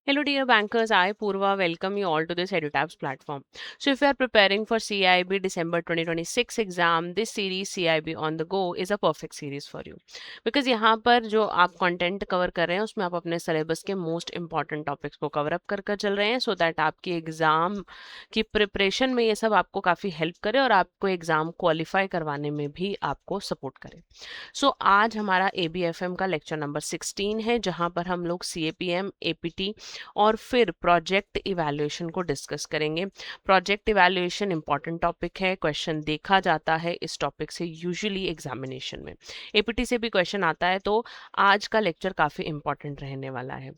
Hello, dear bankers. I, Purva, welcome you all to this EduTabs platform. So, if you are preparing for CIB December 2026 exam, this series CIB on the go is a perfect series for you. Because यहाँ पर जो आप content cover कर रहे हैं उसमें आप अपने सिलेबस के मोस्ट इंपॉर्टेंट टॉपिक्स को कवर अप कर चल रहे हैं सो दैट आपकी एग्जाम की प्रिपरेशन में ये सब आपको काफ़ी हेल्प करे और आपको एग्जाम क्वालिफाई करवाने में भी आपको सपोर्ट करे। आज हमारा ABFM का लेक्चर नंबर 16 है जहाँ पर हम लोग CAPM, APT और फिर प्रोजेक्ट इवैल्यूएशन को डिस्कस करेंगे। प्रोजेक्ट इवैल्यूएशन इंपॉर्टेंट टॉपिक है, क्वेश्चन देखा जाता है इस टॉपिक से यूजुअली एग्जामिनेशन में। APT से भी क्वेश्चन आता है तो आज का लेक्चर काफ़ी इंपॉर्टेंट रहने वाला है।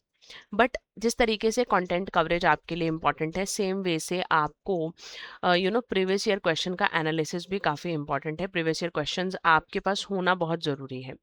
बट जिस तरीके से कंटेंट कवरेज आपके लिए इंपॉर्टेंट है सेम वे से आपको प्रीवियस ईयर क्वेश्चन का एनालिसिस भी काफ़ी इंपॉर्टेंट है। प्रीवियस ईयर क्वेश्चंस आपके पास होना बहुत ज़रूरी है।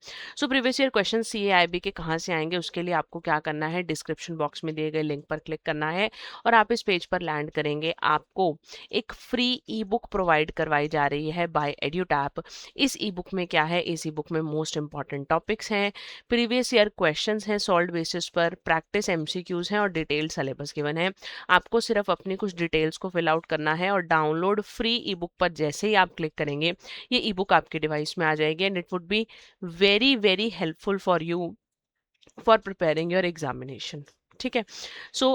प्रीवियस ईयर क्वेश्चन CAIB के कहाँ से आएंगे उसके लिए आपको क्या करना है, डिस्क्रिप्शन बॉक्स में दिए गए लिंक पर क्लिक करना है और आप इस पेज पर लैंड करेंगे। आपको एक फ्री ई बुक प्रोवाइड करवाई जा रही है बाय EduTap। इस ई बुक में क्या है, इस ई बुक में मोस्ट इंपॉर्टेंट टॉपिक्स हैं, प्रीवियस ईयर क्वेश्चंस हैं सॉल्व बेसिस पर, प्रैक्टिस MCQs हैं और डिटेल्ड सिलेबस गिवन है। आपको सिर्फ अपनी कुछ डिटेल्स को फिल आउट करना है और डाउनलोड फ्री ई बुक पर जैसे ही आप क्लिक करेंगे ये ई बुक आपके डिवाइस में आ जाएगी and it would be very very helpful for you for preparing your examination. ठीक है,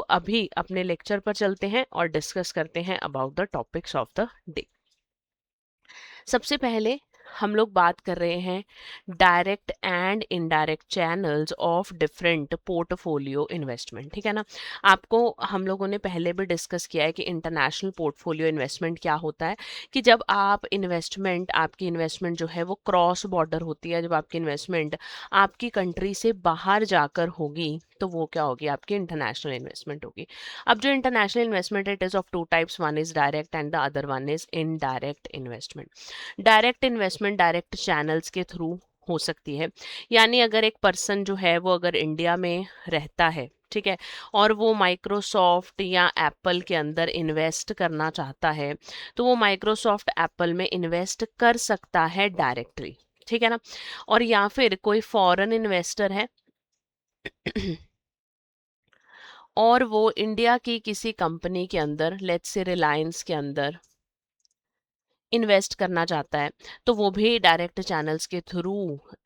अभी अपने लेक्चर पर चलते हैं और डिस्कस करते हैं about the topics of the day. सबसे पहले हम लोग बात कर रहे हैं direct and indirect channels of different portfolio investment. ठीक है ना, आपको हम लोगों ने पहले भी डिस्कस किया है कि इंटरनेशनल पोर्टफोलियो इन्वेस्टमेंट क्या होता है। कि जब आपकी इन्वेस्टमेंट जो है वो क्रॉस बॉर्डर होती है, जब आपकी इन्वेस्टमेंट आपकी कंट्री से बाहर जाकर होगी तो वो क्या होगी, आपकी इंटरनेशनल इन्वेस्टमेंट होगी। अब जो international investment it is of two types, one is direct and the other one is indirect investment. Direct investment direct channels के थ्रू हो सकती है, यानी अगर एक पर्सन जो है वो अगर इंडिया में रहता है, ठीक है, और वो माइक्रोसॉफ्ट या एप्पल के अंदर इन्वेस्ट करना चाहता है तो वो माइक्रोसॉफ्ट एप्पल में इन्वेस्ट कर सकता है डायरेक्टली। ठीक है ना, और या फिर कोई फॉरेन इन्वेस्टर है और वो इंडिया की किसी कंपनी के अंदर, लेट्स से रिलायंस के अंदर इन्वेस्ट करना चाहता है तो वो भी डायरेक्ट चैनल्स के थ्रू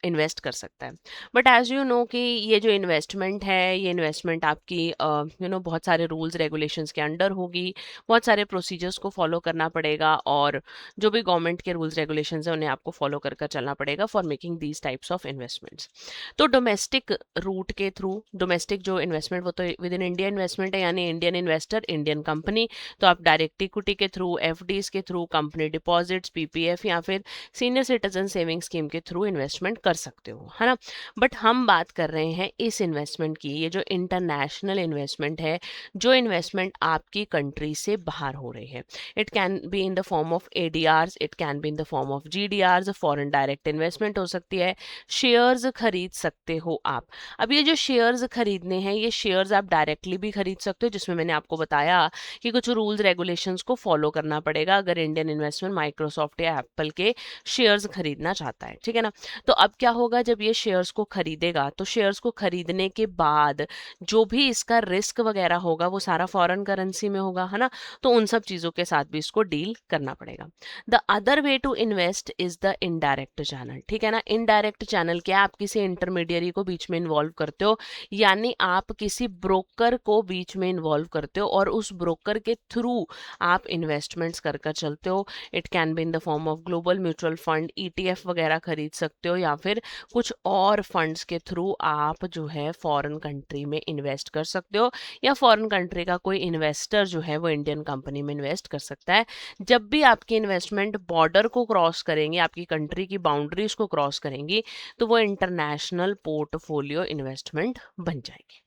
इन्वेस्ट कर सकता है। बट एज यू नो कि ये जो इन्वेस्टमेंट है ये इन्वेस्टमेंट आपकी बहुत सारे रूल्स रेगुलेशंस के अंडर होगी, बहुत सारे प्रोसीजर्स को फॉलो करना पड़ेगा और जो भी गवर्नमेंट के रूल्स रेगुलेशंस हैं उन्हें आपको फॉलो कर चलना पड़ेगा for making these types of investments. तो डोमेस्टिक रूट के थ्रू, डोमेस्टिक जो इन्वेस्टमेंट वो तो विद इन इंडिया इन्वेस्टमेंट है, यानी इंडियन इन्वेस्टर इंडियन कंपनी, तो आप डायरेक्ट इक्विटी के थ्रू, FDs के थ्रू, कंपनी डिपॉजिट्स, PPF या फिर सीनियर सिटीजन सेविंग स्कीम के थ्रू इन्वेस्टमेंट कर सकते हो, है ना। बट हम बात कर रहे हैं इस इन्वेस्टमेंट की, ये जो इंटरनेशनल इन्वेस्टमेंट है, जो इन्वेस्टमेंट आपकी कंट्री से बाहर हो रही है। It can be in the form of ADRs, it can be in the form of GDRs, foreign direct investment हो सकती है, शेयर्स खरीद सकते हो आप। अब ये जो शेयर्स खरीदने हैं ये शेयर्स आप डायरेक्टली भी खरीद सकते हो, जिसमें मैंने आपको बताया कि कुछ रूल्स रेगुलेशंस को फॉलो करना पड़ेगा अगर इंडियन इन्वेस्टमेंट माइक्रोसॉफ्ट या एप्पल के शेयर्स खरीदना चाहता है। ठीक है ना, तो अब क्या होगा, जब ये शेयर्स को खरीदेगा तो शेयर्स को खरीदने के बाद जो भी इसका रिस्क वगैरह होगा वो सारा फॉरेन करेंसी में होगा, है ना, तो उन सब चीज़ों के साथ भी इसको डील करना पड़ेगा। The other way to invest is the indirect channel. ठीक है ना, इनडायरेक्ट चैनल क्या, आप किसी इंटरमीडियरी को बीच में इन्वॉल्व करते हो, यानी आप किसी ब्रोकर को बीच में इन्वॉल्व करते हो और उस ब्रोकर के थ्रू आप इन्वेस्टमेंट्स कर चलते हो। It can be in the form of global mutual fund, ETF वगैरह खरीद सकते हो या फिर कुछ और फंड्स के थ्रू आप जो है फॉरेन कंट्री में इन्वेस्ट कर सकते हो, या फॉरेन कंट्री का कोई इन्वेस्टर जो है वो इंडियन कंपनी में इन्वेस्ट कर सकता है। जब भी आपकी इन्वेस्टमेंट बॉर्डर को क्रॉस करेंगे, आपकी कंट्री की बाउंड्रीज को क्रॉस करेंगी, तो वो इंटरनेशनल पोर्टफोलियो इन्वेस्टमेंट बन जाएगी।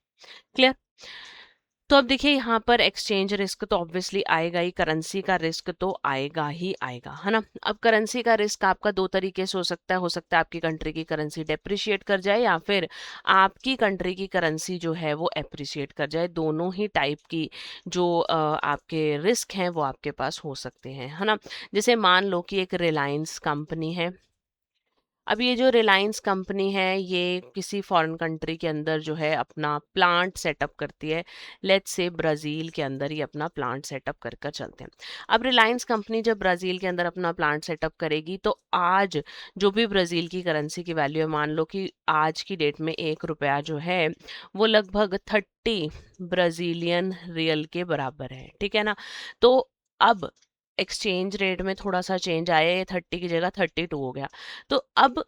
क्लियर। तो अब देखिए यहाँ पर एक्सचेंज रिस्क तो ऑब्वियसली आएगा ही, करेंसी का रिस्क तो आएगा ही आएगा, है ना। अब करेंसी का रिस्क आपका दो तरीके से हो सकता है आपकी कंट्री की करेंसी डेप्रिशिएट कर जाए या फिर आपकी कंट्री की करेंसी जो है वो एप्रिशिएट कर जाए। दोनों ही टाइप की जो आपके रिस्क हैं वो आपके पास हो सकते हैं, है ना। जैसे मान लो कि एक रिलायंस कंपनी है, अब ये जो रिलायंस कंपनी है ये किसी फॉरेन कंट्री के अंदर जो है अपना प्लांट सेटअप करती है, लेट्स से ब्राज़ील के अंदर ही अपना प्लांट सेटअप कर कर चलते हैं। अब रिलायंस कंपनी जब ब्राज़ील के अंदर अपना प्लांट सेटअप करेगी तो आज जो भी ब्राज़ील की करेंसी की वैल्यू है, मान लो कि आज की डेट में 1 रुपया जो है वो लगभग 30 ब्राज़ीलियन रियल के बराबर है, ठीक है ना। तो अब एक्सचेंज रेट में थोड़ा सा चेंज आया, ये 30 की जगह 32 हो गया। तो अब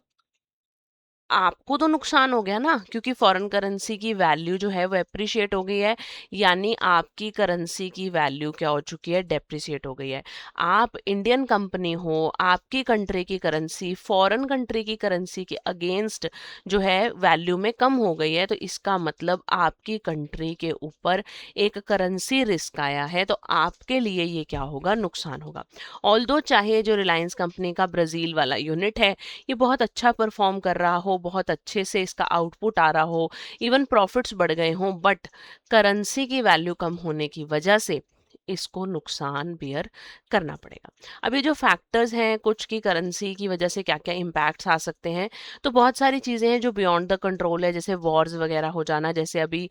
आपको तो नुकसान हो गया ना, क्योंकि फॉरेन करेंसी की वैल्यू जो है वो एप्रिशिएट हो गई है, यानी आपकी करेंसी की वैल्यू क्या हो चुकी है, डेप्रिसिएट हो गई है। आप इंडियन कंपनी हो, आपकी कंट्री की करेंसी फॉरेन कंट्री की करेंसी के अगेंस्ट जो है वैल्यू में कम हो गई है, तो इसका मतलब आपकी कंट्री के ऊपर एक करेंसी रिस्क आया है, तो आपके लिए ये क्या होगा, नुकसान होगा। ऑल्दो चाहे जो रिलायंस कंपनी का ब्राज़ील वाला यूनिट है ये बहुत अच्छा परफॉर्म कर रहा हो, बहुत अच्छे से इसका आउटपुट आ रहा हो, इवन प्रॉफिट्स बढ़ गए हों, बट करेंसी की वैल्यू कम होने की वजह से इसको नुकसान बियर करना पड़ेगा। अब ये जो फैक्टर्स हैं कुछ की करेंसी की वजह से क्या क्या इम्पैक्ट्स आ सकते हैं, तो बहुत सारी चीज़ें हैं जो बियॉन्ड द कंट्रोल है, जैसे वॉर्स वगैरह हो जाना, जैसे अभी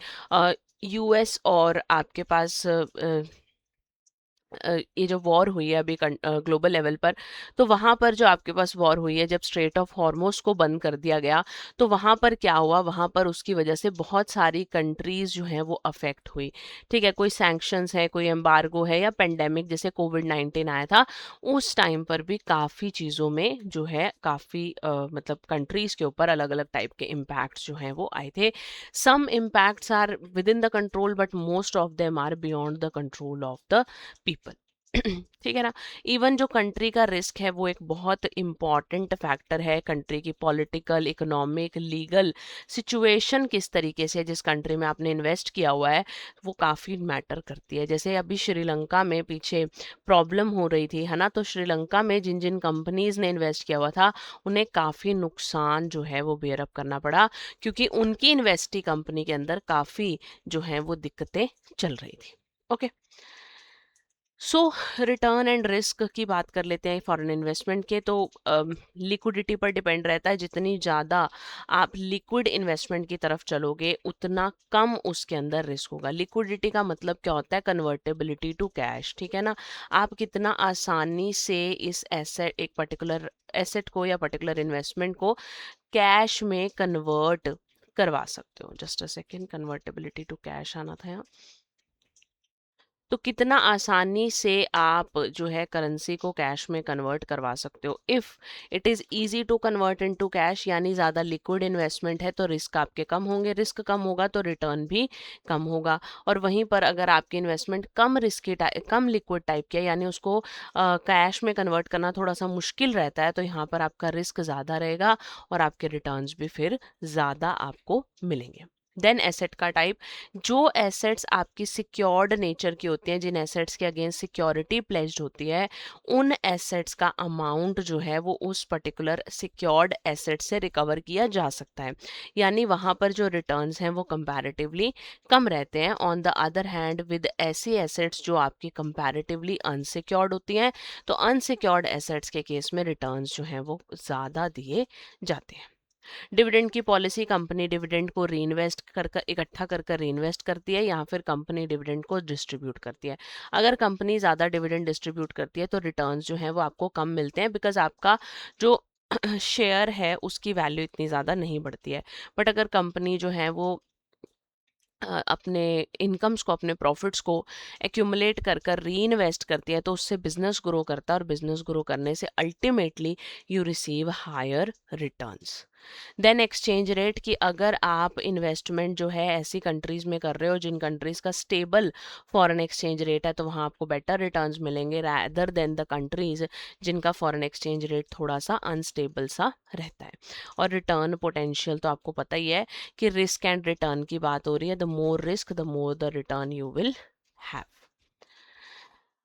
यूएस और आपके पास ये जो वॉर हुई है अभी ग्लोबल लेवल पर, तो वहाँ पर जो आपके पास वॉर हुई है, जब स्ट्रेट ऑफ हॉर्मोस को बंद कर दिया गया, तो वहाँ पर क्या हुआ, वहाँ पर उसकी वजह से बहुत सारी कंट्रीज जो हैं वो अफेक्ट हुई। ठीक है, कोई सैंक्शंस है, कोई एम्बार्गो है, या पेंडेमिक जैसे कोविड-19 आया था, उस टाइम पर भी काफ़ी चीज़ों में जो है काफ़ी मतलब कंट्रीज के ऊपर अलग अलग टाइप के इम्पैक्ट्स जो हैं वो आए थे। Some impacts are within the control, but most of them are beyond the control of the people. ठीक है ना। इवन जो कंट्री का रिस्क है वो एक बहुत इंपॉर्टेंट फैक्टर है, कंट्री की पॉलिटिकल, इकोनॉमिक, लीगल सिचुएशन किस तरीके से जिस कंट्री में आपने इन्वेस्ट किया हुआ है वो काफ़ी मैटर करती है। जैसे अभी श्रीलंका में पीछे प्रॉब्लम हो रही थी, है ना, तो श्रीलंका में जिन जिन कंपनीज ने इन्वेस्ट किया हुआ था उन्हें काफ़ी नुकसान जो है वो बेयर अप करना पड़ा, क्योंकि उनकी इन्वेस्टी कंपनी के अंदर काफ़ी जो है वो दिक्कतें चल रही थी। Okay, so return and risk की बात कर लेते हैं फॉरेन इन्वेस्टमेंट के। तो लिक्विडिटी पर डिपेंड रहता है, जितनी ज़्यादा आप लिक्विड इन्वेस्टमेंट की तरफ चलोगे उतना कम उसके अंदर रिस्क होगा। लिक्विडिटी का मतलब क्या होता है, कन्वर्टेबिलिटी टू कैश, ठीक है ना। आप कितना आसानी से इस एसेट, एक पर्टिकुलर एसेट को या पर्टिकुलर इन्वेस्टमेंट को कैश में कन्वर्ट करवा सकते हो। Just a second, convertibility to cash आना था यहाँ। तो कितना आसानी से आप जो है करेंसी को कैश में कन्वर्ट करवा सकते हो। If it is easy to convert into cash, यानी ज़्यादा लिक्विड इन्वेस्टमेंट है तो रिस्क आपके कम होंगे, रिस्क कम होगा तो रिटर्न भी कम होगा। और वहीं पर अगर आपकी इन्वेस्टमेंट कम रिस्की टाइप, कम लिक्विड टाइप की है, यानी उसको कैश में कन्वर्ट करना थोड़ा सा मुश्किल रहता है, तो यहाँ पर आपका रिस्क ज़्यादा रहेगा और आपके रिटर्न्स भी फिर ज़्यादा आपको मिलेंगे। देन एसेट का टाइप, जो एसेट्स आपकी सिक्योर्ड नेचर की होती हैं, जिन एसेट्स के अगेंस्ट सिक्योरिटी प्लेज्ड होती है, उन एसेट्स का अमाउंट जो है वो उस पर्टिकुलर सिक्योर्ड एसेट से रिकवर किया जा सकता है, यानी वहाँ पर जो रिटर्न्स हैं वो कंपैरेटिवली कम रहते हैं। On the other hand with ऐसी एसेट्स जो आपकी कंपैरेटिवली अनसिक्योर्ड होती हैं, तो अनसिक्योर्ड एसेट्स के केस में रिटर्न्स जो हैं वो ज़्यादा दिए जाते हैं। डिविडेंड की पॉलिसी, कंपनी डिविडेंड को री इन्वेस्ट कर कर इकट्ठा कर कर री इन्वेस्ट करती है, या फिर कंपनी डिविडेंड को डिस्ट्रीब्यूट करती है। अगर कंपनी ज़्यादा डिविडेंड डिस्ट्रीब्यूट करती है तो रिटर्न्स जो हैं वो आपको कम मिलते हैं, बिकॉज आपका जो शेयर है उसकी वैल्यू इतनी ज़्यादा नहीं बढ़ती है। बट अगर कंपनी जो है वो अपने इनकम्स को, अपने प्रॉफिट्स को एक्यूमुलेट कर कर री इन्वेस्ट करती है, तो उससे बिजनेस ग्रो करता है, और बिजनेस ग्रो करने से ultimately you receive higher returns. Then exchange rate, कि अगर आप इन्वेस्टमेंट जो है ऐसी कंट्रीज में कर रहे हो जिन कंट्रीज का स्टेबल फॉरेन एक्सचेंज रेट है, तो वहाँ आपको बेटर रिटर्न्स मिलेंगे रैदर देन द कंट्रीज जिनका फॉरेन एक्सचेंज रेट थोड़ा सा अनस्टेबल सा रहता है। और रिटर्न पोटेंशियल तो आपको पता ही है कि रिस्क एंड रिटर्न की बात हो रही है, the more risk the more the return you will have.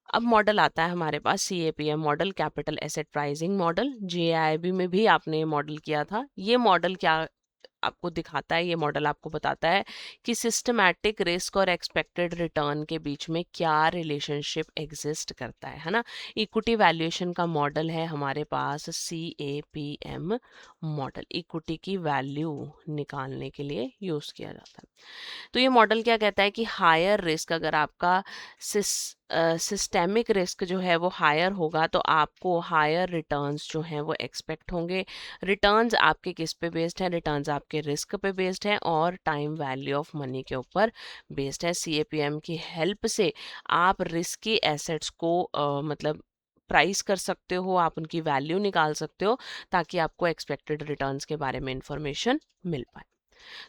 अब मॉडल आता है हमारे पास CAPM model, capital asset pricing model. JIIB में भी आपने ये मॉडल किया था। ये मॉडल क्या आपको दिखाता है, ये मॉडल आपको बताता है कि सिस्टमैटिक रिस्क और एक्सपेक्टेड रिटर्न के बीच में क्या रिलेशनशिप एग्जिस्ट करता है ना। इक्विटी वैल्यूएशन का मॉडल है हमारे पास CAPM मॉडल, इक्विटी की वैल्यू निकालने के लिए यूज किया जाता है। तो ये मॉडल क्या कहता है कि हायर रिस्क, अगर आपका सिस्टेमिक रिस्क जो है वो हायर होगा तो आपको हायर रिटर्न्स जो हैं वो एक्सपेक्ट होंगे। रिटर्न्स आपके किस पे बेस्ड है? रिटर्न्स आपके रिस्क पे बेस्ड है और टाइम वैल्यू ऑफ मनी के ऊपर बेस्ड है। CAPM की हेल्प से आप रिस्की एसेट्स को मतलब प्राइस कर सकते हो, आप उनकी वैल्यू निकाल सकते हो ताकि आपको एक्सपेक्टेड रिटर्न्स के बारे में इंफॉर्मेशन मिल पाए।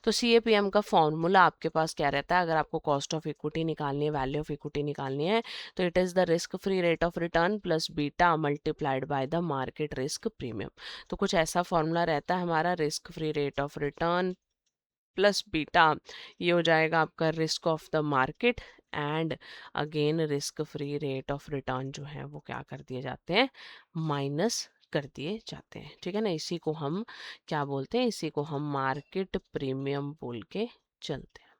तो CAPM का फॉर्मूला आपके पास क्या रहता है? अगर आपको कॉस्ट ऑफ इक्विटी निकालनी है, वैल्यू ऑफ इक्विटी निकालनी है, तो it is the risk free rate of return plus beta multiplied by the market risk premium. तो कुछ ऐसा फॉर्मूला रहता है हमारा, risk free rate of return plus beta, ये हो जाएगा आपका risk of the market and again risk free rate of return जो है वो क्या कर दिए जाते हैं? माइनस कर दिए जाते हैं। ठीक है ना, इसी को हम क्या बोलते हैं? इसी को हम मार्केट प्रीमियम बोल के चलते हैं।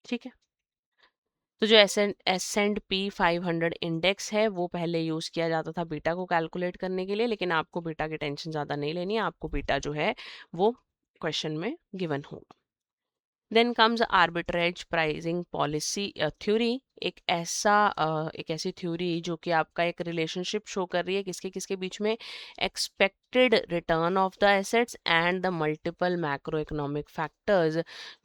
ठीक है, तो जो S&P 500 इंडेक्स है वो पहले यूज किया जाता था बीटा को कैलकुलेट करने के लिए, लेकिन आपको बीटा की टेंशन ज्यादा नहीं लेनी है, आपको बीटा जो है वो क्वेश्चन में गिवन होगा। Then comes arbitrage pricing policy theory, एक ऐसी थ्योरी जो कि आपका एक रिलेशनशिप शो कर रही है किसके किसके बीच में? Expected return of the assets and the multiple macro economic factors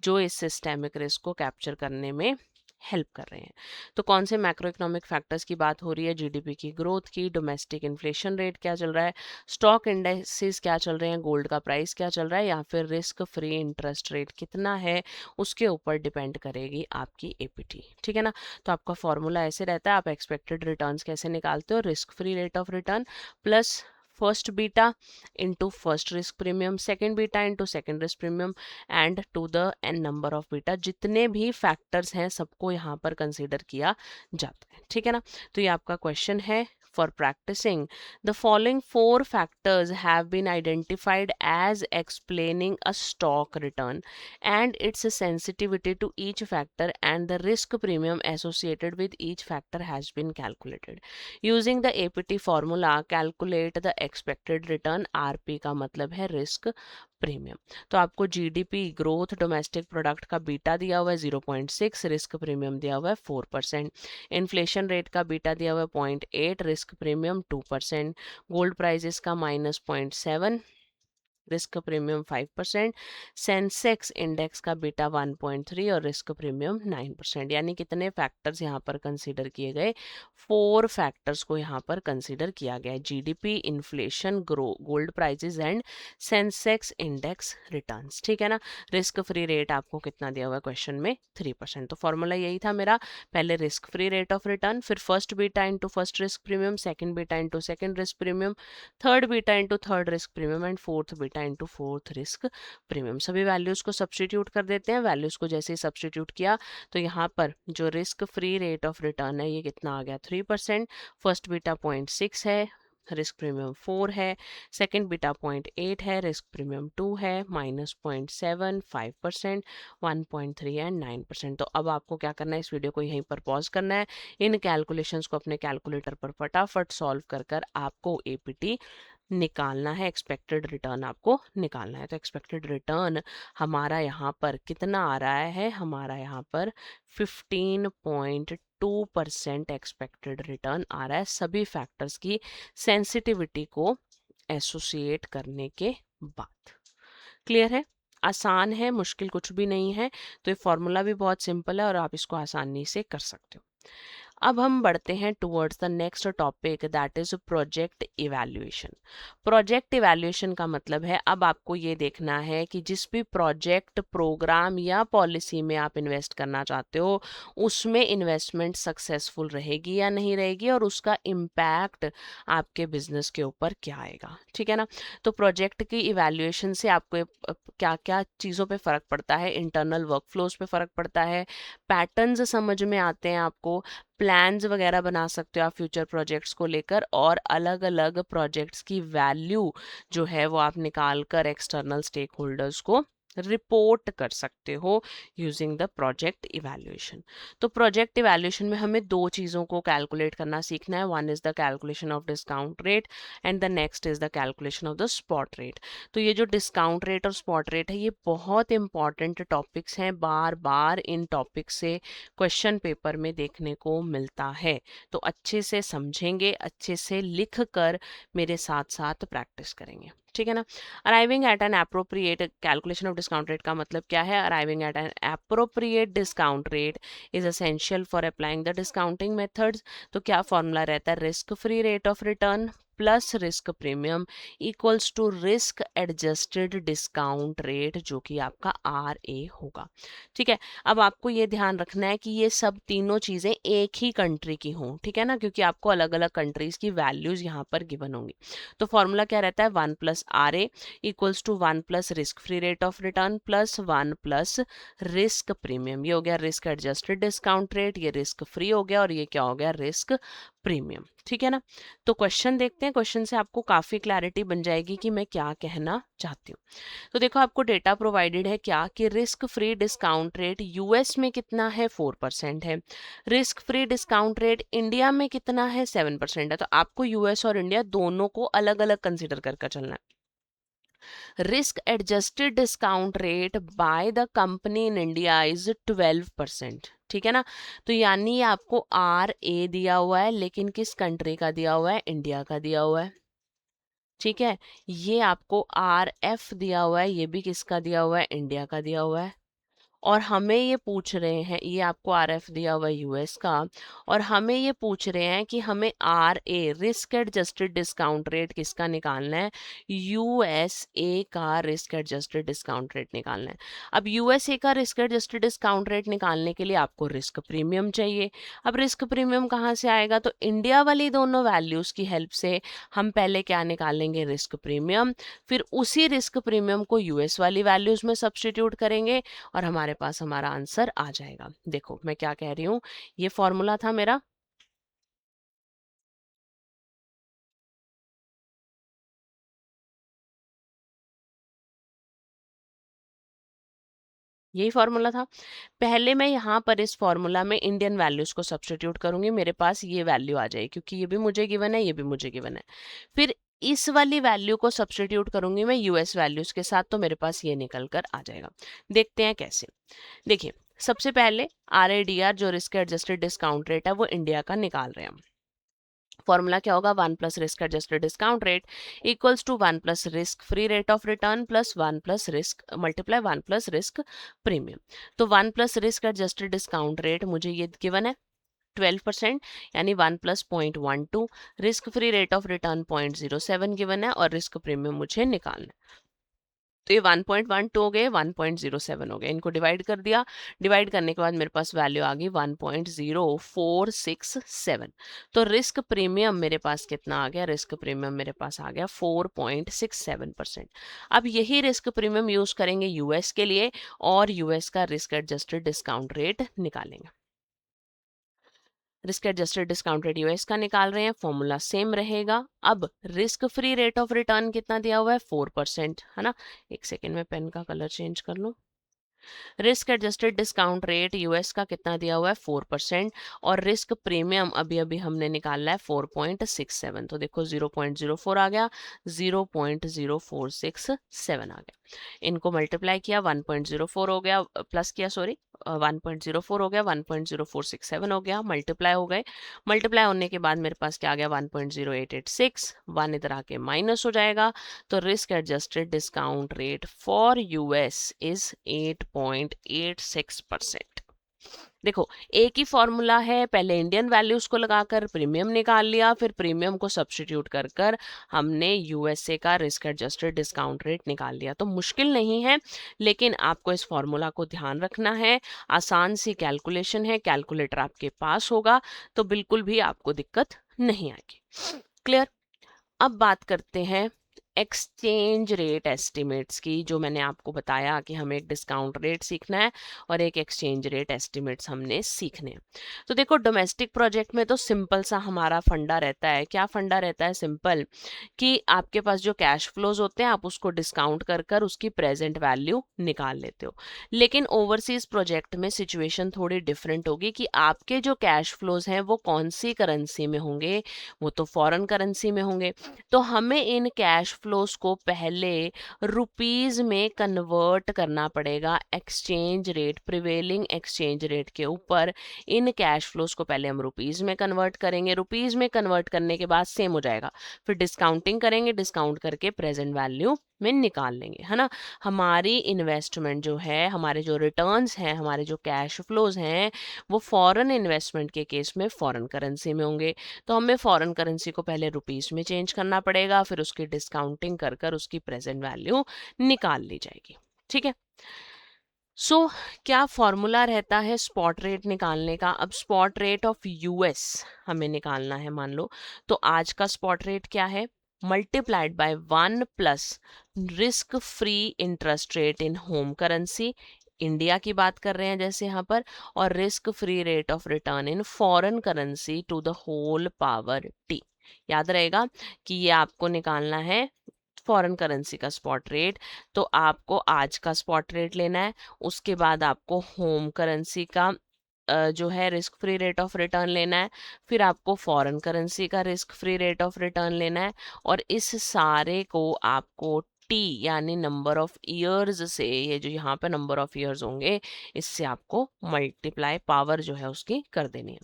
जो इस सिस्टेमिक रिस्क को कैप्चर करने में हेल्प कर रहे हैं। तो कौन से मैक्रो इकोनॉमिक फैक्टर्स की बात हो रही है? GDP की ग्रोथ की, डोमेस्टिक इन्फ्लेशन रेट क्या चल रहा है, स्टॉक इंडेक्सेस क्या चल रहे हैं, गोल्ड का प्राइस क्या चल रहा है, या फिर रिस्क फ्री इंटरेस्ट रेट कितना है, उसके ऊपर डिपेंड करेगी आपकी APT। ठीक है ना, तो आपका फॉर्मूला ऐसे रहता है, आप एक्सपेक्टेड रिटर्न्स कैसे निकालते हो? Risk free rate of return plus first beta into first risk premium, second beta into second risk premium and to the n number of beta. जितने भी फैक्टर्स हैं सबको यहाँ पर कंसीडर किया जाता है। ठीक है ना, तो ये आपका क्वेश्चन है for practicing. The following four factors have been identified as explaining a stock return and its sensitivity to each factor, and the risk premium associated with each factor has been calculated. Using the APT formula, calculate the expected return. RP का मतलब है risk premium. तो आपको GDP growth domestic product का beta दिया हुआ है 0.6, risk premium दिया हुआ है 4%, इन्फ्लेशन रेट का बीटा दिया हुआ है 0.8, रिस्क प्रीमियम 2%, गोल्ड प्राइजेस का -0.7, रिस्क प्रीमियम 5%, सेंसेक्स इंडेक्स का बीटा 1.3 और रिस्क प्रीमियम 9%। यानी कितने फैक्टर्स यहाँ पर कंसीडर किए गए? 4 फैक्टर्स को यहाँ पर कंसीडर किया गया है, GDP, inflation, gold prices and Sensex index returns. ठीक है ना, रिस्क फ्री रेट आपको कितना दिया हुआ है क्वेश्चन में? 3%। तो फॉर्मूला यही था मेरा, पहले risk free rate of return, फिर first beta into first risk premium, second beta into second risk premium, third beta into third risk premium and fourth beta into fourth risk premium. सभी values को substitute कर देते हैं। Values को जैसे ही substitute किया तो यहाँ पर जो risk free rate of return है ये कितना आ गया? 3%, फर्स्ट बीटा 0.6 है, रिस्क प्रीमियम 4 है, सेकेंड बीटा 0.8 है, रिस्क प्रीमियम 2 है, -0.7, 5%, 1.3 एंड 9%। तो अब आपको क्या करना है, इस वीडियो को यहीं पर पॉज करना है, इन कैलकुलेशंस को अपने कैलकुलेटर पर फटाफट सॉल्व कर कर आपको APT निकालना है, एक्सपेक्टेड रिटर्न आपको निकालना है। तो एक्सपेक्टेड रिटर्न हमारा यहाँ पर कितना आ रहा है? हमारा यहाँ पर 15.2% एक्सपेक्टेड रिटर्न आ रहा है, सभी फैक्टर्स की सेंसिटिविटी को एसोसिएट करने के बाद। क्लियर है? आसान है, मुश्किल कुछ भी नहीं है। तो ये फॉर्मूला भी बहुत सिंपल है और आप इसको आसानी से कर सकते हो। अब हम बढ़ते हैं towards the next topic, that is project evaluation. Project evaluation का मतलब है अब आपको ये देखना है कि जिस भी प्रोजेक्ट, प्रोग्राम या पॉलिसी में आप इन्वेस्ट करना चाहते हो उसमें इन्वेस्टमेंट सक्सेसफुल रहेगी या नहीं रहेगी और उसका इम्पैक्ट आपके बिजनेस के ऊपर क्या आएगा। ठीक है ना, तो प्रोजेक्ट की इवैल्यूएशन से आपको क्या क्या चीज़ों पे फ़र्क पड़ता है? इंटरनल वर्कफ्लोज पे फ़र्क पड़ता है, पैटर्न्स समझ में आते हैं आपको, प्लान्स वगैरह बना सकते हो आप फ्यूचर प्रोजेक्ट्स को लेकर, और अलग अलग प्रोजेक्ट्स की वैल्यू जो है वो आप निकाल कर एक्सटर्नल स्टेक होल्डर्स को रिपोर्ट कर सकते हो यूजिंग द प्रोजेक्ट इवैल्यूएशन। तो प्रोजेक्ट इवैल्यूएशन में हमें दो चीज़ों को कैलकुलेट करना सीखना है, one is the calculation of discount rate and the next is the calculation of the spot rate. तो ये जो डिस्काउंट रेट और स्पॉट रेट है ये बहुत इंपॉर्टेंट टॉपिक्स हैं, बार बार इन टॉपिक से क्वेश्चन पेपर में देखने को मिलता है। तो अच्छे से समझेंगे, अच्छे से लिख कर मेरे साथ साथ प्रैक्टिस करेंगे, ठीक है ना। Arriving at an appropriate calculation of discount rate का मतलब क्या है? Arriving at an appropriate discount rate is essential for applying the discounting methods. तो क्या फॉर्मूला रहता है? Risk free rate of return plus risk premium equals to risk adjusted discount rate, जो कि आपका RA होगा, ठीक है। अब आपको ये ध्यान रखना है कि ये सब तीनों चीज़ें एक ही कंट्री की हों, ठीक है ना, क्योंकि आपको अलग अलग कंट्रीज की वैल्यूज यहाँ पर गिवन होंगी। तो फॉर्मूला क्या रहता है? 1+RA equals to 1+ risk free rate of return plus 1+ risk premium. ये हो गया रिस्क एडजस्टेड डिस्काउंट रेट, ये रिस्क फ्री हो गया, और ये क्या हो गया? रिस्क प्रीमियम, ठीक है ना। तो क्वेश्चन देखते हैं, क्वेश्चन से आपको काफ़ी क्लैरिटी बन जाएगी कि मैं क्या कहना चाहती हूँ। तो देखो आपको डेटा प्रोवाइडेड है क्या कि risk free discount rate US में कितना है? 4% है। Risk free discount rate India में कितना है? 7% है। तो आपको यूएस और इंडिया दोनों को अलग अलग कंसिडर कर चलना है। Risk adjusted discount rate by the company in India is 12%, ठीक है ना। तो यानी आपको RA दिया हुआ है, लेकिन किस कंट्री का दिया हुआ है? इंडिया का दिया हुआ है, ठीक है। ये आपको RF दिया हुआ है, ये भी किसका दिया हुआ है? इंडिया का दिया हुआ है। और हमें ये पूछ रहे हैं, ये आपको RF दिया हुआ है यूएस का, और हमें ये पूछ रहे हैं कि हमें RA risk adjusted discount rate किसका निकालना है? USA का रिस्क एडजस्टेड डिस्काउंट रेट निकालना है। अब USA का रिस्क एडजस्टेड डिस्काउंट रेट निकालने के लिए आपको रिस्क प्रीमियम चाहिए। अब रिस्क प्रीमियम कहाँ से आएगा? तो इंडिया वाली दोनों वैल्यूज की हेल्प से हम पहले क्या निकालेंगे? रिस्क प्रीमियम, फिर उसी रिस्क प्रीमियम को यूएस वाली वैल्यूज में सब्स्टिट्यूट करेंगे और हमारे पास हमारा आंसर आ जाएगा। देखो मैं क्या कह रही हूँ, ये फॉर्मूला था मेरा, यही फॉर्मूला था। पहले मैं यहाँ पर इस फॉर्मूला में इंडियन वैल्यूज को सब्स्टिट्यूट करूंगी, मेरे पास ये वैल्यू आ जाएगी, क्योंकि ये भी मुझे गिवन है, ये भी मुझे गिवन है। फिर इस वाली वैल्यू को सब्स्टिट्यूट करूंगी मैं यूएस वैल्यूज के साथ, तो मेरे पास ये निकल कर आ जाएगा। देखते हैं कैसे। देखिए सबसे पहले RADR जो रिस्क एडजस्टेड डिस्काउंट रेट है वो इंडिया का निकाल रहे हैं हम। फॉर्मूला क्या होगा? 1+ risk adjusted discount rate equals to 1+ risk free rate of return plus 1+ risk multiply 1+ risk premium. तो 1+ रिस्क एडजस्टेड डिस्काउंट रेट मुझे ये गिवन है 12%, यानी 1+0.12। Risk free rate of return 0.07 given है, और रिस्क प्रीमियम मुझे निकालना है। तो ये 1.12 हो गए, 1.07 हो गए, इनको डिवाइड कर दिया। डिवाइड करने के बाद मेरे पास वैल्यू आ गई 1.0467। तो रिस्क प्रीमियम मेरे पास कितना आ गया? रिस्क प्रीमियम मेरे पास आ गया 4.67%। अब यही रिस्क प्रीमियम यूज करेंगे यूएस के लिए, और यूएस का रिस्क एडजस्टेड डिस्काउंट रेट निकालेंगे। Risk adjusted discount rate US का निकाल रहे हैं, फॉर्मूला सेम रहेगा। अब risk free rate of return कितना दिया हुआ है? 4%, है ना। एक सेकेंड में पेन का कलर चेंज कर लूँ। Risk adjusted discount rate US का कितना दिया हुआ है? 4%, और रिस्क प्रीमियम अभी अभी हमने निकाला है 4.67। तो देखो 0.04 आ गया, 0.0467 आ गया। इनको मल्टीप्लाई किया, 1.04 हो गया, प्लस किया सॉरी, 1.04 हो गया, 1.0467 हो गया, मल्टीप्लाई हो गए। मल्टीप्लाई होने के बाद मेरे पास क्या आ गया? 1.0886, 1 इधर आके माइनस हो जाएगा। तो risk adjusted discount rate for US is 8.86%। देखो एक ही फॉर्मूला है, पहले इंडियन वैल्यूज को लगाकर प्रीमियम निकाल लिया, फिर प्रीमियम को सब्स्टिट्यूट कर कर हमने यूएसए का रिस्क एडजस्टेड डिस्काउंट रेट निकाल लिया। तो मुश्किल नहीं है, लेकिन आपको इस फॉर्मूला को ध्यान रखना है। आसान सी कैलकुलेशन है, कैलकुलेटर आपके पास होगा तो बिल्कुल भी आपको दिक्कत नहीं आएगी। क्लियर। अब बात करते हैं एक्सचेंज रेट एस्टिमेट्स की, जो मैंने आपको बताया कि हमें एक डिस्काउंट रेट सीखना है और एक एक्सचेंज रेट एस्टिमेट्स हमने सीखने हैं। तो देखो डोमेस्टिक प्रोजेक्ट में तो सिंपल सा हमारा फंडा रहता है। क्या फंडा रहता है? सिंपल, कि आपके पास जो कैश फ्लोज होते हैं आप उसको डिस्काउंट कर कर उसकी प्रेजेंट वैल्यू निकाल लेते हो। लेकिन ओवरसीज प्रोजेक्ट में सिचुएशन थोड़ी डिफरेंट होगी कि आपके जो कैश फ्लोज हैं वो कौन सी करेंसी में होंगे, वो तो फॉरेन करेंसी में होंगे। तो हमें इन कैश फ्लोज को पहले रुपीज में कन्वर्ट करना पड़ेगा, exchange rate, prevailing exchange rate के ऊपर इन कैश फ्लोज को पहले हम रुपीज में कन्वर्ट करेंगे। रुपीज में कन्वर्ट करने के बाद सेम हो जाएगा, फिर डिस्काउंटिंग करेंगे, डिस्काउंट करके प्रेजेंट वैल्यू में निकाल लेंगे, है ना। हमारी इन्वेस्टमेंट जो है, हमारे जो रिटर्न्स हैं, हमारे जो कैश फ्लोज हैं, वो फॉरेन इन्वेस्टमेंट के केस में फॉरेन करेंसी में होंगे। तो हमें फॉरेन करेंसी को पहले रुपीस में चेंज करना पड़ेगा, फिर उसकी डिस्काउंटिंग कर कर उसकी प्रेजेंट वैल्यू निकाल ली जाएगी। ठीक है। सो क्या फॉर्मूला रहता है स्पॉट रेट निकालने का? अब स्पॉट रेट ऑफ यूएस हमें निकालना है मान लो, तो आज का स्पॉट रेट क्या है? Multiplied by 1 plus risk free interest rate in home currency, India की बात कर रहे हैं जैसे यहाँ पर, और risk free rate of return in foreign currency to the whole power T. याद रहेगा कि ये आपको निकालना है फॉरेन करेंसी का स्पॉट रेट, तो आपको आज का स्पॉट रेट लेना है, उसके बाद आपको होम करेंसी का जो है risk free rate of return लेना है, फिर आपको फॉरेन करेंसी का risk free rate of return लेना है, और इस सारे को आपको टी यानी नंबर ऑफ ईयर्स से, ये जो यहाँ पे नंबर ऑफ ईयर्स होंगे, इससे आपको मल्टीप्लाई पावर जो है उसकी कर देनी है।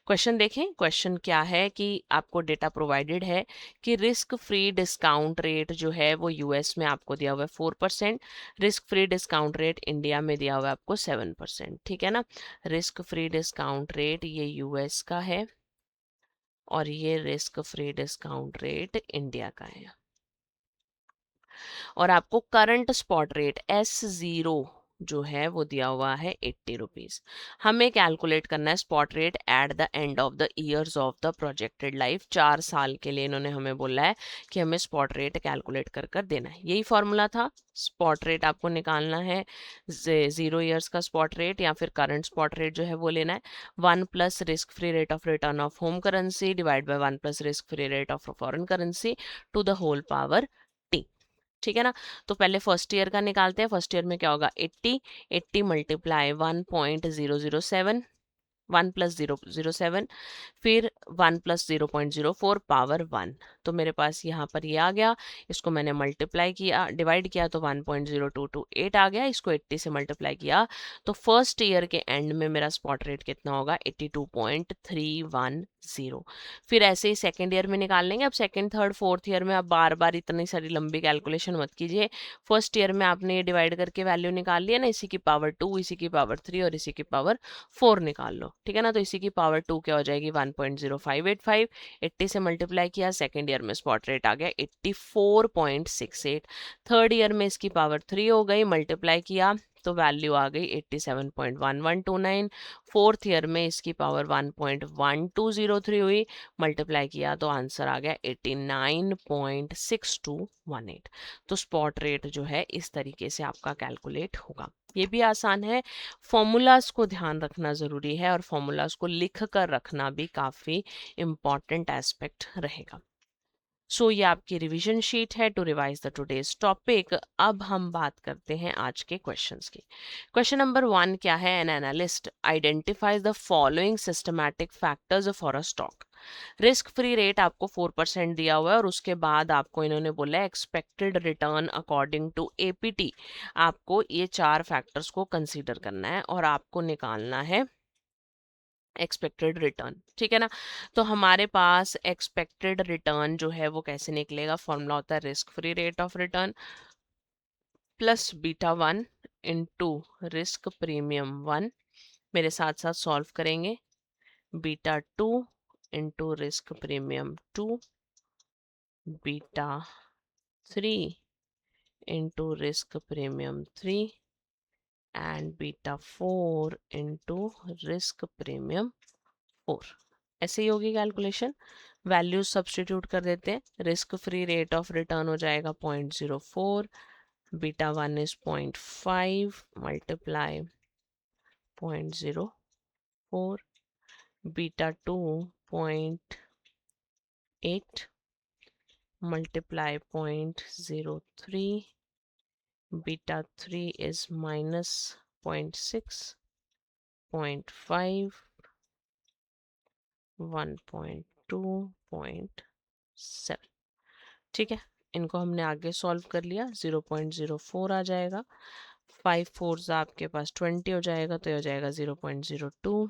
क्वेश्चन देखें, क्वेश्चन क्या है कि आपको डेटा प्रोवाइडेड है कि रिस्क फ्री डिस्काउंट रेट जो है वो यूएस में आपको दिया हुआ है 4%, risk free discount rate India में दिया हुआ है आपको 7%। ठीक है ना। रिस्क फ्री डिस्काउंट रेट ये यूएस का है और ये risk free discount rate India का है, और आपको करंट स्पॉट रेट S0 जो है वो दिया हुआ है 80 रुपीज। हमें कैलकुलेट करना है spot rate at the end of the years of the projected life. 4 साल के लिए इन्होंने हमें बोला है कि हमें स्पॉट रेट कैलकुलेट कर कर देना है। यही फॉर्मूला था, स्पॉट रेट आपको निकालना है, 0 ईयर्स का स्पॉट रेट या फिर करंट स्पॉट रेट जो है वो लेना है, 1 plus risk free rate of return of home currency divide by 1 plus risk free rate of foreign currency to the whole power T. ठीक है ना। तो पहले फर्स्ट ईयर का निकालते हैं। फर्स्ट ईयर में क्या होगा? 80, 80 मल्टीप्लाई 1.007, 1+007, फिर 1+0.04 पावर 1। तो मेरे पास यहाँ पर ये आ गया, इसको मैंने मल्टीप्लाई किया, डिवाइड किया तो 1.0228 आ गया, इसको 80 से मल्टीप्लाई किया तो फर्स्ट ईयर के एंड में मेरा स्पॉट रेट कितना होगा? 82.310। फिर ऐसे ही सेकेंड ईयर में निकाल लेंगे। अब सेकेंड थर्ड फोर्थ ईयर में आप बार बार इतनी सारी लंबी कैलकुलेशन मत कीजिए। फर्स्ट ईयर में आपने ये डिवाइड करके वैल्यू निकाल लिया ना, इसी की पावर 2, इसी की पावर 3 और इसी की पावर 4 निकाल लो। ठीक है ना। तो इसी की पावर 2 क्या हो जाएगी? 1.0585। 80 से मल्टीप्लाई किया, सेकेंड ईयर में स्पॉट रेट आ गया 84.68। थर्ड ईयर में इसकी पावर 3 हो गई, मल्टीप्लाई किया तो वैल्यू आ गई 87.1129। फोर्थ ईयर में इसकी पावर 1.1203 हुई, मल्टीप्लाई किया तो आंसर आ गया 89.6218। तो स्पॉट रेट जो है इस तरीके से आपका कैलकुलेट होगा। ये भी आसान है, फॉर्मूलाज को ध्यान रखना ज़रूरी है और फॉर्मूलाज को लिख कर रखना भी काफ़ी इम्पॉर्टेंट एस्पेक्ट रहेगा। सो ये आपकी रिवीजन शीट है to revise the today's topic. अब हम बात करते हैं आज के क्वेश्चंस की। क्वेश्चन नंबर 1 क्या है? An analyst identifies the following systematic factors for a stock. Risk free rate आपको 4% दिया हुआ है और उसके बाद आपको इन्होंने बोला है expected return according to APT. आपको ये 4 फैक्टर्स को कंसीडर करना है और आपको निकालना है एक्सपेक्टेड रिटर्न। ठीक है ना। तो हमारे पास एक्सपेक्टेड रिटर्न जो है वो कैसे निकलेगा? फॉर्मूला होता है risk free rate of return plus beta 1 into risk premium 1। मेरे साथ साथ सॉल्व करेंगे। Beta 2 into risk premium 2, beta 3 into risk premium 3 and beta 4 into risk premium 4। ऐसे ही होगी कैलकुलेशन। वैल्यूज सब्स्टिट्यूट कर देते हैं, risk free rate of return हो जाएगा 0.04, beta 1 is 0.5 multiply 0.04, beta 2 0.8 multiply 0.03, beta 3 is minus 0.6, 0.5, 1.2, 0.7. ठीक है, इनको हमने आगे सॉल्व कर लिया. 0.04 आ जाएगा, 5 4 आपके पास 20 हो जाएगा, तो ये हो जाएगा 0.02,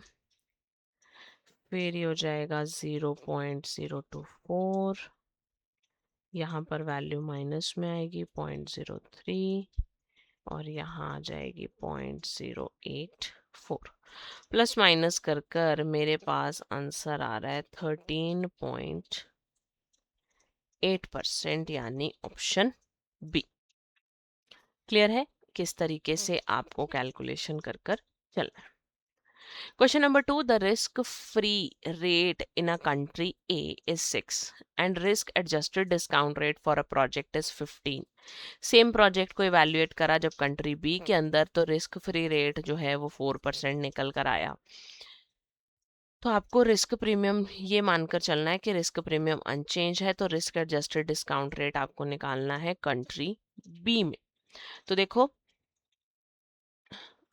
फिर ये हो जाएगा 0.024, यहाँ पर वैल्यू माइनस में आएगी 0.03, और यहाँ आ जाएगी 0.084. प्लस माइनस कर कर मेरे पास आंसर आ रहा है 13.8%, यानी ऑप्शन बी. क्लियर है किस तरीके से आपको कैलकुलेशन कर कर चलना है. Question number 2, the risk free rate in a country A is 6 and risk adjusted discount rate for a project is 15. Same project को इवेल्युएट करा जब कंट्री बी के अंदर, तो रिस्क फ्री रेट जो है वो 4% निकल कर आया. तो आपको रिस्क प्रीमियम ये मानकर चलना है कि रिस्क प्रीमियम अनचेंज है, तो रिस्क एडजस्टेड डिस्काउंट रेट आपको निकालना है कंट्री बी में. तो देखो,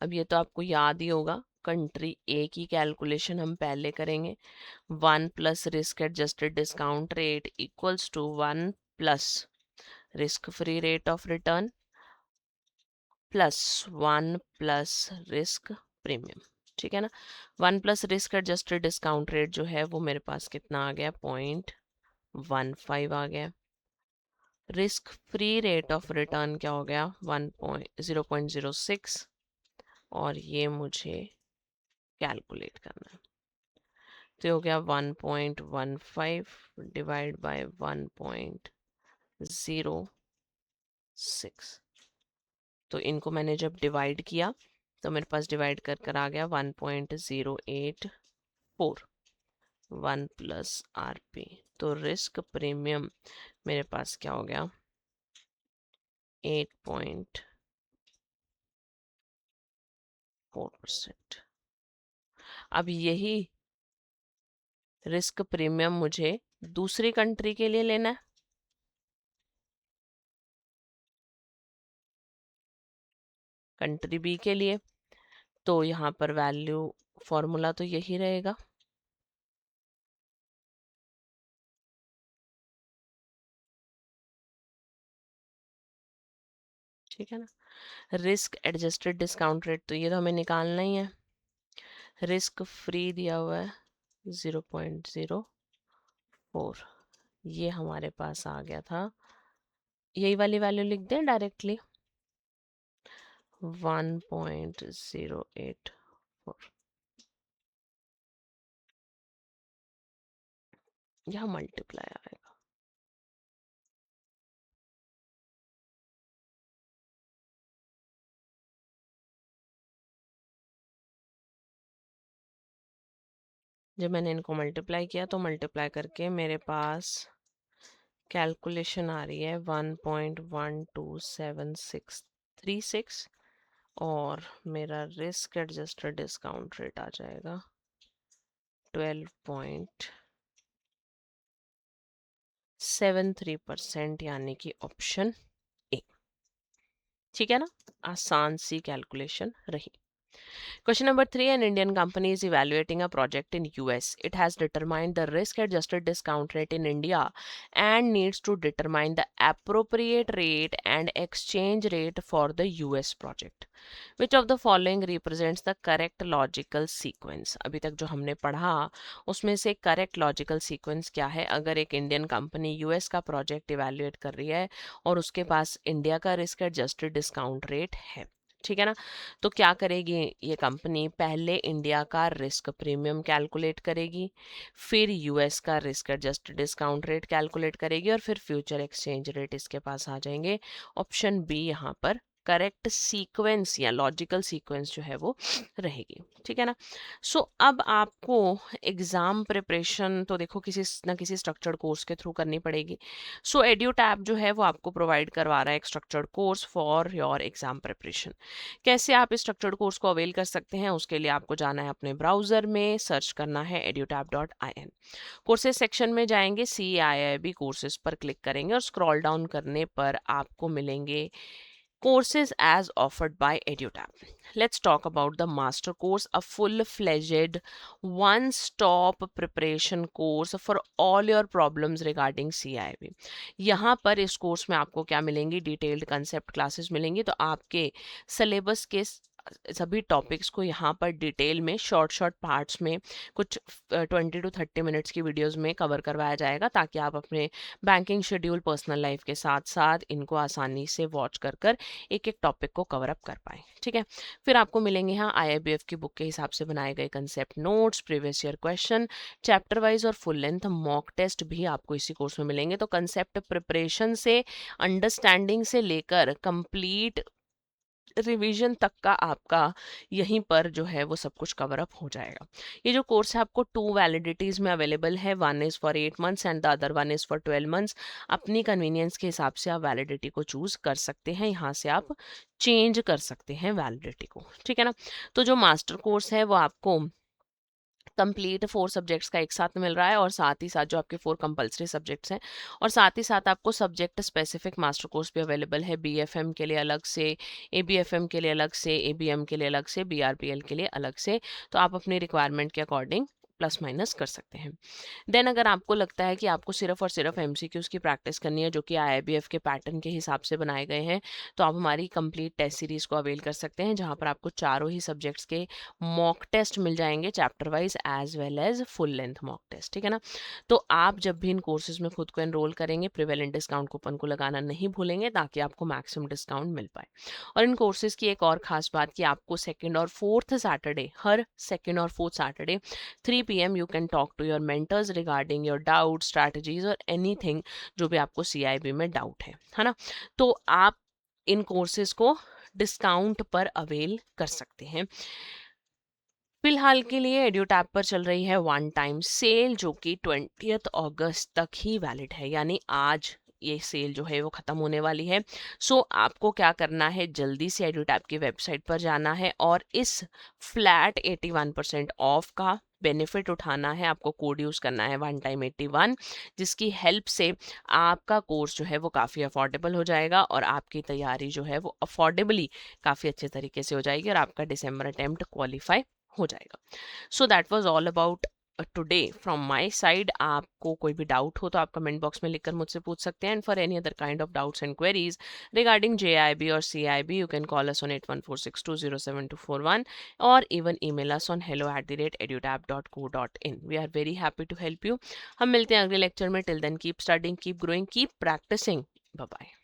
अब ये तो आपको याद ही होगा, कंट्री ए की कैलकुलेशन हम पहले करेंगे. 1 plus risk adjusted discount rate equals to 1 plus risk free rate of return plus 1 plus risk premium. ठीक है ना. 1 plus risk adjusted discount rate जो है वो मेरे पास कितना आ गया, 0.15 आ गया. Risk free rate of return क्या हो गया, 0.06, और ये मुझे कैलकुलेट करना है. तो हो गया 1.15 डिवाइड बाय 1.06. तो इनको मैंने जब डिवाइड किया तो मेरे पास डिवाइड कर कर आ गया 1.084, 1 प्लस आरपी. तो रिस्क प्रीमियम मेरे पास क्या हो गया, 8.4%. अब यही रिस्क प्रीमियम मुझे दूसरी कंट्री के लिए लेना है. कंट्री बी के लिए तो यहाँ पर वैल्यू फॉर्मूला तो यही रहेगा. ठीक है ना. रिस्क एडजस्टेड डिस्काउंट रेट तो ये तो हमें निकालना ही है. रिस्क फ्री दिया हुआ है 0.04, ये हमारे पास आ गया था. यही वाली वैल्यू लिख दें डायरेक्टली, 1.084. यहाँ मल्टीप्लाई आएगा. जब मैंने इनको मल्टीप्लाई किया तो मल्टीप्लाई करके मेरे पास कैलकुलेशन आ रही है 1.127636, और मेरा रिस्क एडजस्टेड डिस्काउंट रेट आ जाएगा 12.73%, यानी कि ऑप्शन ए. ठीक है ना. आसान सी कैलकुलेशन रही. Question number 3, an Indian company is evaluating a project in US. It has determined the risk adjusted discount rate in India and needs to determine the appropriate rate and exchange rate for the US project. Which of the following represents the correct logical sequence? अभी तक जो हमने पढ़ा उसमें से correct logical sequence क्या है. अगर एक इंडियन कंपनी यूएस का प्रोजेक्ट इवेल्युएट कर रही है और उसके पास इंडिया का रिस्क एडजस्टेड डिस्काउंट रेट है, ठीक है ना, तो क्या करेगी ये कंपनी, पहले इंडिया का रिस्क प्रीमियम कैलकुलेट करेगी, फिर यूएस का risk adjusted discount rate calculate करेगी, और फिर फ्यूचर एक्सचेंज रेट इसके पास आ जाएंगे. ऑप्शन बी यहाँ पर करेक्ट सीक्वेंस या लॉजिकल सीक्वेंस जो है वो रहेगी, ठीक है ना। सो अब आपको एग्जाम प्रिपरेशन तो देखो किसी ना किसी स्ट्रक्चर्ड कोर्स के थ्रू करनी पड़ेगी। सो एड्यूटैब जो है वो आपको प्रोवाइड करवा रहा है एक structured course for your exam preparation. कैसे आप इस स्ट्रक्चर्ड कोर्स को अवेल कर सकते हैं, उसके लिए आपको जाना है अपने ब्राउजर में, सर्च करना है edutab.in। कोर्सेज सेक्शन में जाएंगे, CIIB कोर्सेज पर क्लिक करेंगे और स्क्रॉल डाउन करने पर आपको मिलेंगे courses as offered by EduTab. Let's talk about the master course, a full-fledged one-stop preparation course for all your problems regarding CIB. यहाँ पर इस कोर्स में आपको क्या मिलेंगी, डिटेल्ड कंसेप्ट क्लासेस मिलेंगी। तो आपके सिलेबस के सभी टॉपिक्स को यहाँ पर डिटेल में शॉर्ट पार्ट्स में कुछ 20 to 30 मिनट्स की वीडियोस में कवर करवाया जाएगा, ताकि आप अपने बैंकिंग शेड्यूल, पर्सनल लाइफ के साथ साथ इनको आसानी से वॉच कर एक एक टॉपिक को कवर अप कर पाए, ठीक है। फिर आपको मिलेंगे यहाँ IIBF की बुक के हिसाब से बनाए गए concept notes, previous year question, chapter wise और फुल लेंथ मॉक टेस्ट भी आपको इसी कोर्स में मिलेंगे। तो कंसेप्ट प्रिपरेशन से, अंडरस्टैंडिंग से लेकर कंप्लीट रिवीजन तक का आपका यहीं पर जो है वो सब कुछ कवर अप हो जाएगा। ये जो कोर्स है आपको 2 वैलिडिटीज में अवेलेबल है, 1 is for 8 months and the other 1 is for 12 months. अपनी कन्वीनियंस के हिसाब से आप वैलिडिटी को चूज कर सकते हैं, यहाँ से आप चेंज कर सकते हैं वैलिडिटी को, ठीक है ना। तो जो मास्टर कोर्स है वो आपको कंप्लीट 4 सब्जेक्ट्स का एक साथ मिल रहा है, और साथ ही साथ जो आपके 4 कंपलसरी सब्जेक्ट्स हैं, और साथ ही साथ आपको सब्जेक्ट स्पेसिफिक मास्टर कोर्स भी अवेलेबल है। BFM के लिए अलग से, ABFM के लिए अलग से, ABM के लिए अलग से, BRPL के लिए अलग से। तो आप अपनी रिक्वायरमेंट के अकॉर्डिंग प्लस माइनस कर सकते हैं। देन अगर आपको लगता है कि आपको सिर्फ और सिर्फ MCQs की प्रैक्टिस करनी है, जो कि IIBF के पैटर्न के हिसाब से बनाए गए हैं, तो आप हमारी कंप्लीट टेस्ट सीरीज को अवेल कर सकते हैं, जहां पर आपको चारों ही सब्जेक्ट्स के मॉक टेस्ट मिल जाएंगे, chapter wise as well as full length mock test, ठीक है ना। तो आप जब भी इन कोर्सेज में खुद को एनरोल करेंगे, प्रिवेलेंट डिस्काउंट कूपन को लगाना नहीं भूलेंगे, ताकि आपको मैक्सिमम डिस्काउंट मिल पाए। और इन कोर्सेज की एक और खास बात कि आपको सेकेंड और फोर्थ सैटरडे, हर सेकेंड और fourth Saturday 3 PM you can talk to your mentors regarding your doubt, strategies और एनीथिंग जो भी आपको CIB में डाउट है ना। तो आप इन कोर्सेज को डिस्काउंट पर अवेल कर सकते हैं। फिलहाल के लिए एड्यूटैब पर चल रही है 1 टाइम सेल, जो कि 20 अगस्त तक ही वैलिड है, यानी आज ये सेल जो है वो ख़त्म होने वाली है। सो आपको क्या करना है, जल्दी से एड्यूटैब की वेबसाइट पर जाना है और इस फ्लैट 81% ऑफ का बेनिफिट उठाना है। आपको कोड यूज़ करना है 1 टाइम 81, जिसकी हेल्प से आपका कोर्स जो है वो काफ़ी अफोर्डेबल हो जाएगा, और आपकी तैयारी जो है वो अफोर्डेबली काफ़ी अच्छे तरीके से हो जाएगी, और आपका दिसंबर अटेम्प्ट क्वालिफाई हो जाएगा। So that was all about today from my side. आपको कोई भी डाउट हो तो आप कमेंट बॉक्स में लिखकर मुझसे पूछ सकते हैं, and for any other kind of doubts and queries regarding JIB और CIB, you can call us on 8146207241 or even email us on hello@edutab.co.in. We are very happy to help you. हम मिलते हैं अगले लेक्चर में। Till then keep studying, keep growing, keep practising. Bye bye.